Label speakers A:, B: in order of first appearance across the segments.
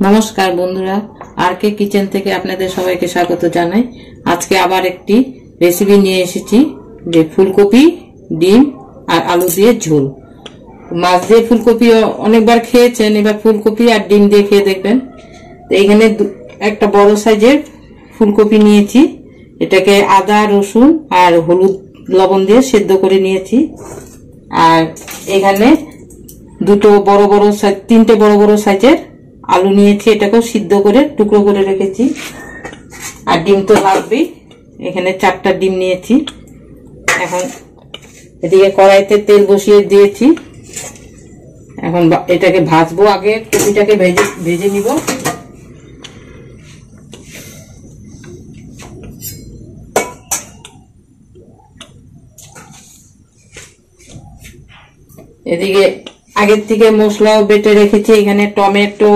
A: নমস্কার বন্ধুরা, আরকে কিচেন থেকে আপনাদের সবাইকে স্বাগত জানাই। আজকে আবার একটি রেসিপি নিয়ে এসেছি, যে ফুলকপি, ডিম আর আলু দিয়ে ঝোল। মাছ দিয়ে ফুলকপি অনেকবার খেয়েছেন, এবার ফুলকপি আর ডিম দিয়ে খেয়ে দেখবেন। তো এখানে একটা বড় সাইজের ফুলকপি নিয়েছি, এটাকে আদা রসুন আর হলুদ লবণ দিয়ে সেদ্ধ করে নিয়েছি। আর এখানে তিনটে বড় বড় সাইজের আলু নিয়েছি, এটাকেও সিদ্ধ করে টুকরো করে রেখেছি। আর ডিম তো লাগবেই, এখানে 4টা ডিম নিয়েছি। এখন এদিকে কড়াইতে তেল বসিয়ে দিয়েছি, এখন এটাকে ভাজবো। আগে কপিটাকে ভেজে নিব। এদিকে আগের থেকে মশলাও বেটে রেখেছি, এখানে টমেটো,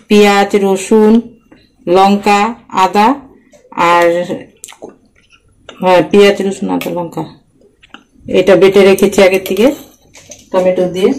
A: পেঁয়াজ, রসুন, লঙ্কা, আদা আর পেঁয়াজ, রসুন, আদা, লঙ্কা এটা বেটে রেখেছি আগের থেকে টমেটো দিয়ে।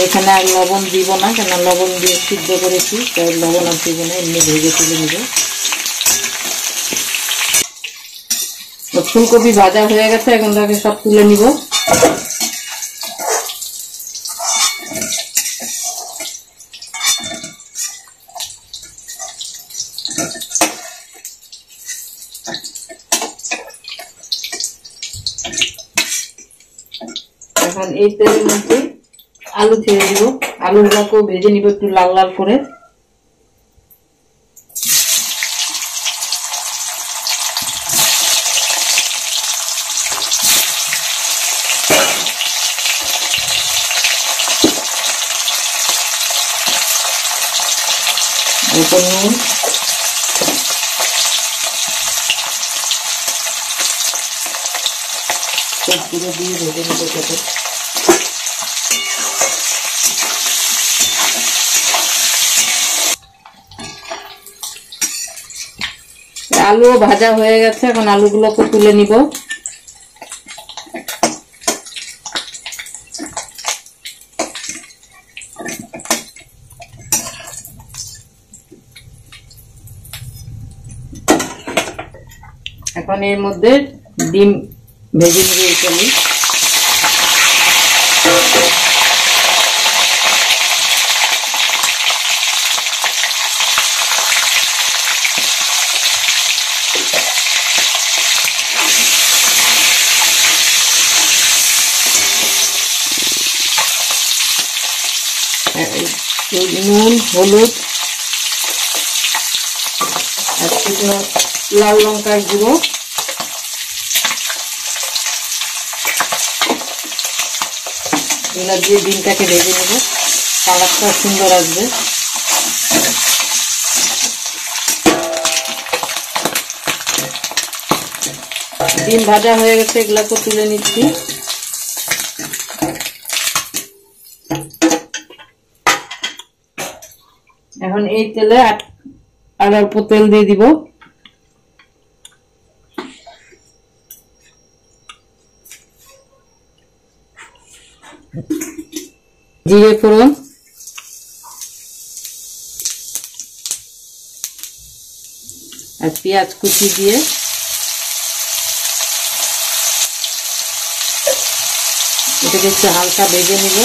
A: এখানে আর লবণ দিব না, কেন লবণ দিয়ে সিদ্ধ করেছি, তাই লবণ আর দিব না, এমনি ভেজে তুলে নিব। ফুলকপি ভাজা হয়ে গেছে, এখন তাকে সব তুলে নিব। এখন এই তেলের মধ্যে আলু ছেড়ে দিব, আলুগুলোকেও ভেজে নিব একটু লাল লাল করে। এরপর নুন, সবগুলো দিয়ে ভেজে নিব সাথে। আলু ভাজা হয়ে গেছে, এখন আলুগুলোকে তুলে নিব। এখন এর মধ্যে ডিম ভেজে নিয়ে চলি। নুন, হলুদ আর লাল লঙ্কার গুঁড়ো, এগুলো দিয়ে ডিমটাকে ভেজে নেব, কালারটা সুন্দর আসবে। ডিম ভাজা হয়ে গেছে, এগুলাকে তুলে নিচ্ছি। এখন এই তেলে আর অল্প তেল দিয়ে দিব। জিরে ফোড়ন, আর পেঁয়াজ কুচি দিয়ে এটাকে একটু হালকা ভেজে নিব।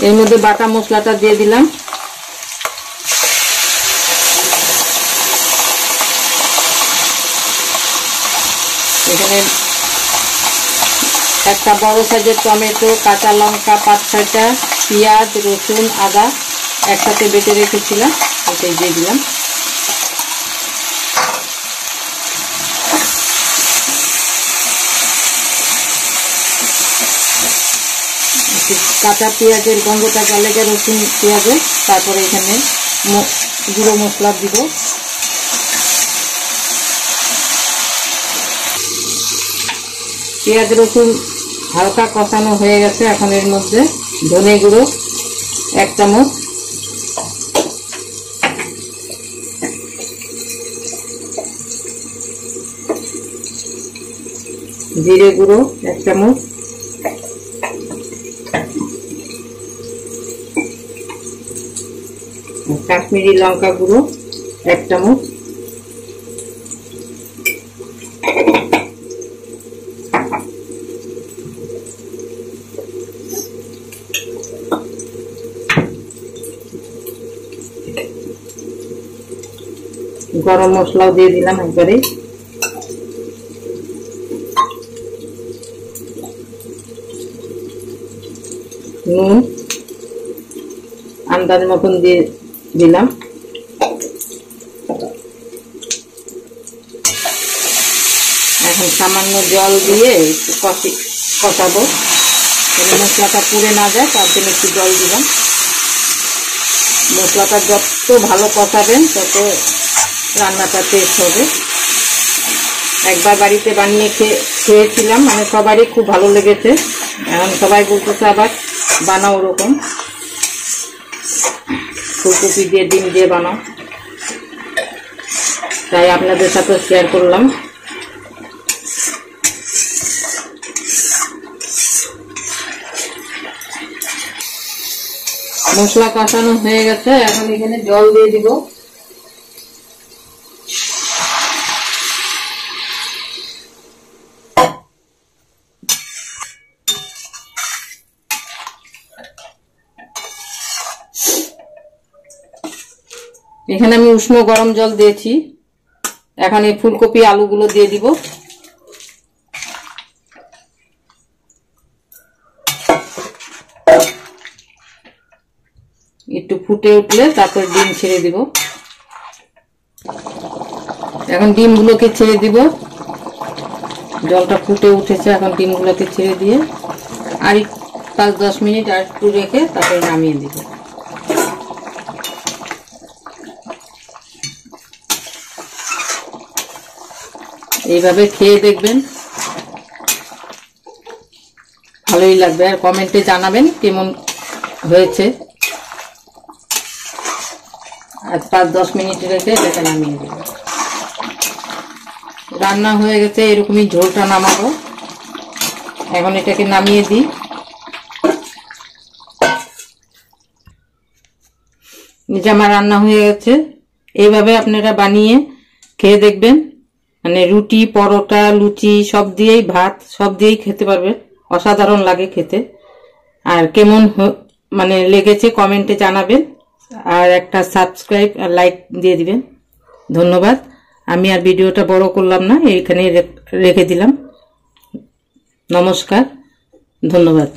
A: এর মধ্যে বাটা মশলাটা দিয়ে দিলাম। এখানে একটা বড় সাইজের টমেটো, কাঁচা লঙ্কা 5-6টা, পেঁয়াজ, রসুন, আদা একসাথে বেটে রেখেছিলাম, ওটাই দিয়ে দিলাম। কাঁচা পেঁয়াজের গন্ধটা গেলে যে রসুন পেঁয়াজের, তারপরে এখানে গুঁড়ো মশলা দিব। পেঁয়াজ রসুন হালকা কষানো হয়ে গেছে। এখন এর মধ্যে ধনে গুঁড়ো 1 চামচ, জিরে গুঁড়ো 1 চামচ, কাশ্মীরি লঙ্কা গুঁড়ো 1 চামচ, গরম মশলাও দিয়ে দিলাম একবারে, নুন আন্দাজ মতন দিয়ে দিলাম। এখন সামান্য জল দিয়ে একটু কষাবো, মশলাটা পুড়ে না যায়, তার জন্য একটু জল দিলাম। মশলাটা যত ভালো কষাবেন তত রান্নাটা টেস্ট হবে। একবার বাড়িতে বানিয়ে খেয়েছিলাম, মানে সবারই খুব ভালো লেগেছে। এখন সবাই বলতেছে আবার বানাও ওরকম, ফুলকপি দিয়ে ডিম দিয়ে বানাও, তাই আপনাদের সাথে শেয়ার করলাম। মশলা কষানো হয়ে গেছে, এখন এখানে জল দিয়ে দিব। এখানে আমি উষ্ণ গরম জল দিয়েছি। এখন এই ফুলকপি আলুগুলো দিয়ে দিব। একটু ফুটে উঠলে তারপর ডিম ছেড়ে দিব। এখন ডিমগুলোকে ছেড়ে দিব। জলটা ফুটে উঠেছে, এখন ডিমগুলোকে ছেড়ে দিয়ে আর 5-10 মিনিট আর একটু রেখে তারপরে নামিয়ে দিব। এইভাবে খেয়ে দেখবেন, ভালোই লাগবে। আর কমেন্টে জানাবেন কেমন হয়েছে। আর 5-10 মিনিট রেখে এটাকে নামিয়ে দেব। রান্না হয়ে গেছে, এরকমই ঝোলটা নামাবো। এখন এটাকে নামিয়ে দিই। নিচে আমার রান্না হয়ে গেছে। এইভাবে আপনারা বানিয়ে খেয়ে দেখবেন, মানে রুটি, পরোটা, লুচি সব দিয়েই, ভাত সব দিয়েই খেতে পারবে। অসাধারণ লাগে খেতে। আর কেমন মানে লেগেছে কমেন্টে জানাবেন, আর একটা সাবস্ক্রাইব আর লাইক দিয়ে দিবেন। ধন্যবাদ। আমি আর ভিডিওটা বড় করলাম না, এইখানে রেখে দিলাম। নমস্কার, ধন্যবাদ।